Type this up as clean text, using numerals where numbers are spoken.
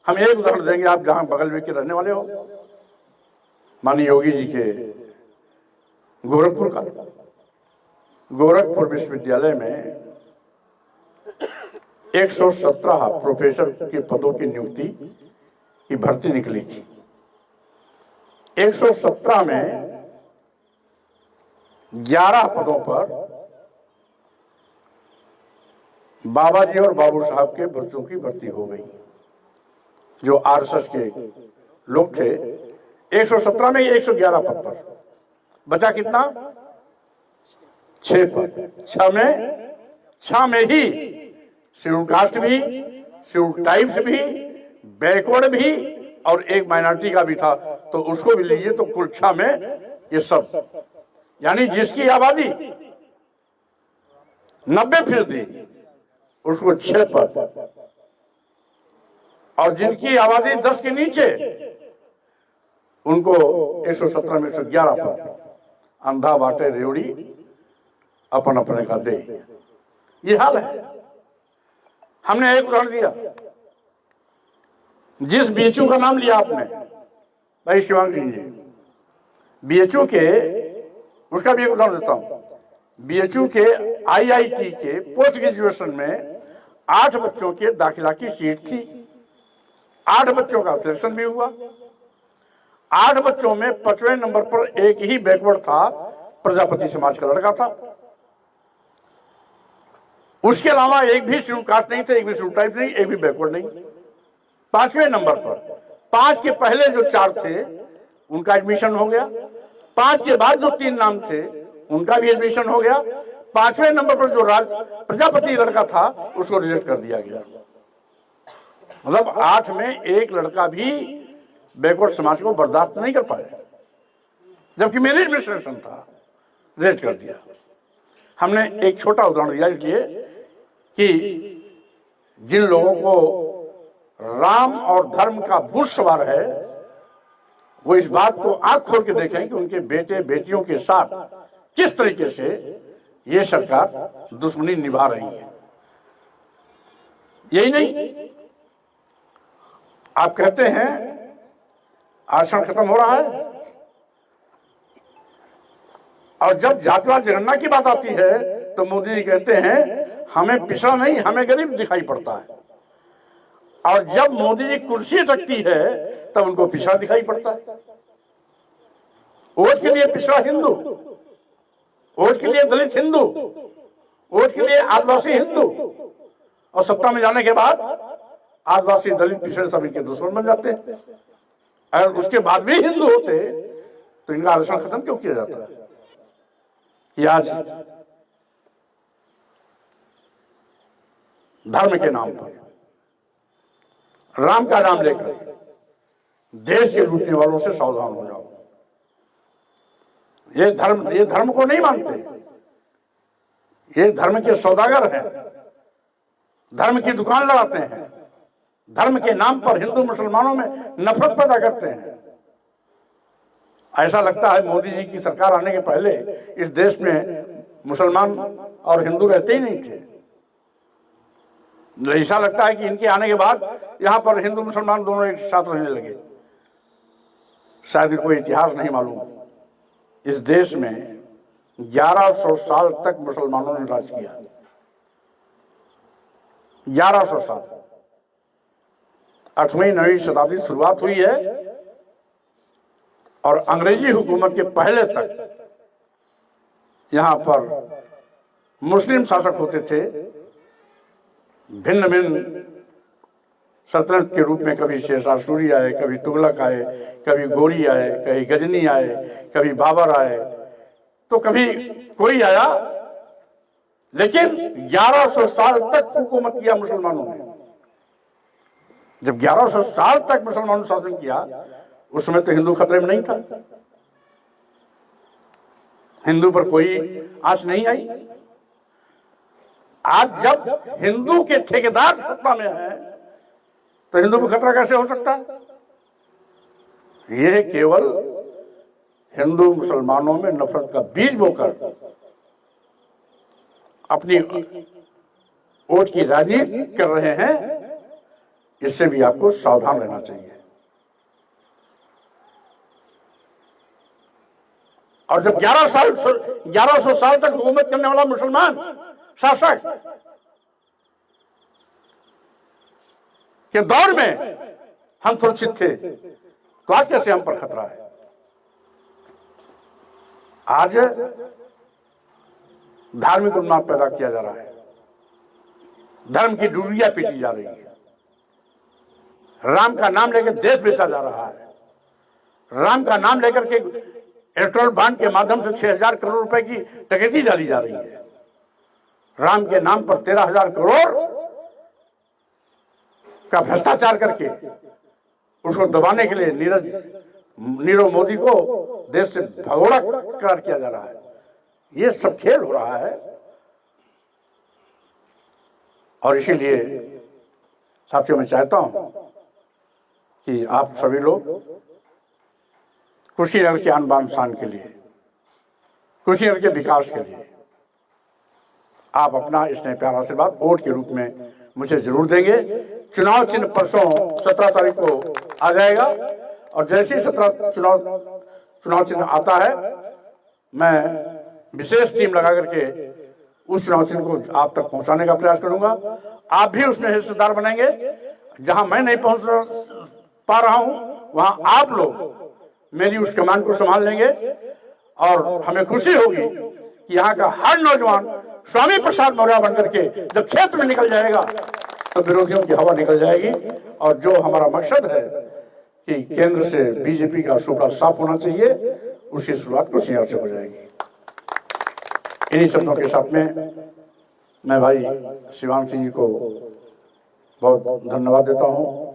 हम एक उदाहरण देंगे, आप जहां बगल में के रहने वाले हो, माननीय योगी जी के गोरखपुर का, गोरखपुर विश्वविद्यालय में 117 प्रोफेसर के पदों की नियुक्ति की भर्ती निकली थी। 117 में 11 पदों पर बाबा जी और बाबू साहब के बच्चों की भर्ती हो गई, जो आरएसएस के लोग थे। 117 में 111 पद पर बचा कितना? 6 पद। 6 में ही शेड्यूल कास्ट भी, शेड्यूल ट्राइब्स भी, बैकवर्ड भी और एक माइनॉरिटी का भी था, तो उसको भी लीजिए तो कुल 6 में ये सब, यानी जिसकी आबादी 90% उसको 6 पद, और जिनकी आबादी 10 के नीचे उनको 117 में 111 पद। अंधा बाटे रेवड़ी अपन अपने का दे, ये हाल है। हमने एक उदाहरण दिया, जिस बीएचयू का नाम लिया आपने भाई शिवांग सिंह जी, बीएचयू के, उसका भी एक उदाहरण देता हूं। बीएचयू के आईआईटी के पोस्ट ग्रेजुएशन में 8 बच्चों के दाखिला की सीट थी, 8 बच्चों का सिलेक्शन भी हुआ। 8 बच्चों में 5वें नंबर पर एक ही बैकवर्ड था, प्रजापति समाज का लड़का था। उसके अलावा एक भी शेड्यूल कास्ट नहीं थे, एक भी शेड्यूल ट्राइब नहीं, एक भी बैकवर्ड नहीं। 5वें नंबर पर 5 के पहले जो 4 थे उनका एडमिशन हो गया, 5 के बाद जो 3 नाम थे उनका भी एडमिशन हो गया। 5वें नंबर पर जो प्रजापति लड़का था उसको रिजेक्ट कर दिया गया। मतलब 8 में एक लड़का भी बैकवर्ड समाज को बर्दाश्त नहीं कर पाया, जबकि मेरी एडमिनिस्ट्रेशन था, रिजेक्ट कर दिया। हमने एक छोटा उदाहरण दिया इसलिए कि जिन लोगों को राम और धर्म का भूत सवार है वो इस बात को आंख खोल के देखें कि उनके बेटे बेटियों के साथ किस तरीके से ये सरकार दुश्मनी निभा रही है। यही नहीं, आप कहते हैं आरक्षण खत्म हो रहा है, और जब जातिवाद जनगणना की बात आती है तो मोदी जी कहते हैं हमें पिछड़ा नहीं, हमें गरीब दिखाई पड़ता है, और जब मोदी जी कुर्सी रखती है तब उनको पिछड़ा दिखाई पड़ता है। वोट के लिए पिछड़ा हिंदू, वोट के लिए दलित हिंदू, वोट के लिए आदिवासी हिंदू, और सत्ता में जाने के बाद आदिवासी दलित पिछड़े सभी के दुश्मन बन जाते हैं। अगर उसके बाद भी हिंदू होते तो इनका आरक्षण खत्म क्यों किया जाता है? कि आज धर्म के नाम पर, राम का नाम लेकर देश के लूटने वालों से सावधान हो जाओ। ये धर्म को नहीं मानते, ये धर्म के सौदागर हैं, धर्म की दुकान लगाते हैं, धर्म के नाम पर हिंदू मुसलमानों में नफरत पैदा करते हैं। ऐसा लगता है मोदी जी की सरकार आने के पहले इस देश में मुसलमान और हिंदू रहते ही नहीं थे। ऐसा लगता है कि इनके आने के बाद यहां पर हिंदू मुसलमान दोनों एक साथ रहने लगे। शायद कोई इतिहास नहीं मालूम। इस देश में 1100 साल तक मुसलमानों ने राज किया, 1100 साल। 8वीं 9वीं शताब्दी शुरुआत हुई है और अंग्रेजी हुकूमत के पहले तक यहां पर मुस्लिम शासक होते थे, भिन्न भिन्न सल्तनत के रूप में। कभी शेरशाह सूरी आए, कभी तुगलक आए, कभी गोरी आए, कभी गजनी आए, कभी बाबर आए, तो कभी कोई आया, लेकिन 1100 साल तक हुकूमत किया मुसलमानों ने। जब 1100 साल तक मुसलमानों ने शासन किया उस समय तो हिंदू खतरे में नहीं था, हिंदू पर कोई आंच नहीं आई। आज जब हिंदू के ठेकेदार सत्ता में है तो हिंदू पर खतरा कैसे हो सकता है? यह केवल हिंदू मुसलमानों में नफरत का बीज बोकर अपनी वोट की राजनीति कर रहे हैं, इससे भी आपको सावधान रहना चाहिए। और जब 1100 साल तक हुकूमत करने वाला मुसलमान शासक के दौर में हम सुरक्षित थे, तो आज कैसे हम पर खतरा है? आज धार्मिक उन्माद पैदा किया जा रहा है, धर्म की डुरिया पीटी जा रही है, राम का नाम लेकर देश बेचा जा रहा है, राम का नाम लेकर के इलेक्ट्रॉनिक बॉन्ड के माध्यम से 6000 करोड़ रुपए की डकैती डाली जा रही है। राम के नाम पर 13,000 करोड़ का भ्रष्टाचार करके उसको दबाने के लिए नीरव मोदी को देश से भगोड़ा करार किया जा रहा है। ये सब खेल हो रहा है। और इसीलिए साथियों, मैं चाहता हूं कि आप सभी लोग कुशीनगर के आन बान शान के लिए, कुशीनगर के विकास के लिए आप अपना स्नेह प्यार आशीर्वाद वोट के रूप में मुझे जरूर देंगे। चुनाव चिन्ह परसों 17 तारीख को आ जाएगा और जैसे ही 17 चुनाव चिन्ह आता है, मैं विशेष टीम लगा करके उस चुनाव चिन्ह को आप तक पहुंचाने का प्रयास करूंगा। आप भी उसमें हिस्सेदार बनेंगे। जहां मैं नहीं पहुंच पा रहा हूं, वहां आप लोग मेरी उस कमान को संभाल लेंगे और हमें खुशी होगी कि यहाँ का हर नौजवान स्वामी प्रसाद मौर्य बनकर के जब क्षेत्र में निकल जाएगा तो विरोधियों की हवा निकल जाएगी। और जो हमारा मकसद है कि केंद्र से बीजेपी का सूबा साफ होना चाहिए, उसकी शुरुआत कुशीनगर से हो जाएगी। इन्हीं शब्दों के साथ में मैं भाई शिवांग सिंह जी को बहुत धन्यवाद देता हूँ।